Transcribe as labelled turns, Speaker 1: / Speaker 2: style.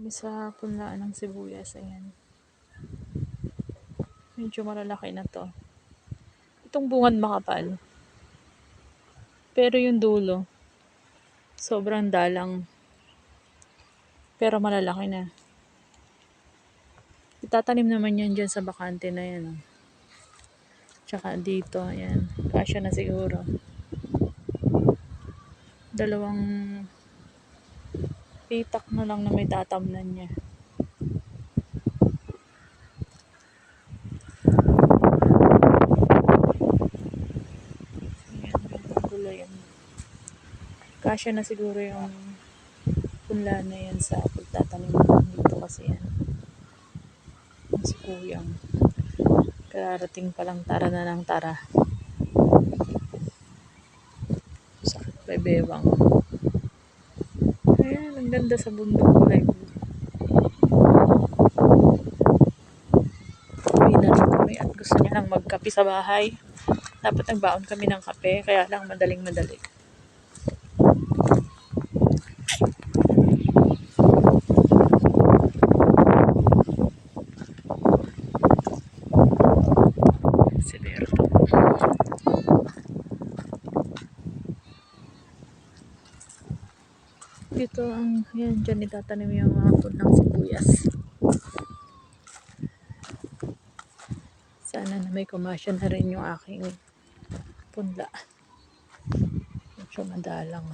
Speaker 1: Kami sa punlaan ng sibuyas. Ayan. Medyo malalaki na to. Itong bungad makapal. Pero yung dulo, sobrang dalang. Pero malalaki na. Itatanim naman yan dyan sa bakante na yan. Oh. Tsaka dito, ayan. Kasya na siguro. Dalawang pitak na lang na may tatamnan niya. Ayan, kasya na siguro yung punla na yan sa pagtatanim dito kasi yan. Si Kuyang. Kararating palang tara na ng tara. Sakit pa bewang. Ayan, ang ganda sa bundok kulay blue. Uwi na rin kami at gusto niya lang magkape sa bahay. Dapat nagbaon kami ng kape, kaya lang madaling-madali. Si Berto. Dito ang, yan, dyan itatanim yung mga punlang sibuyas. Sana na may kumasya na rin yung aking punla. Medyo madalang.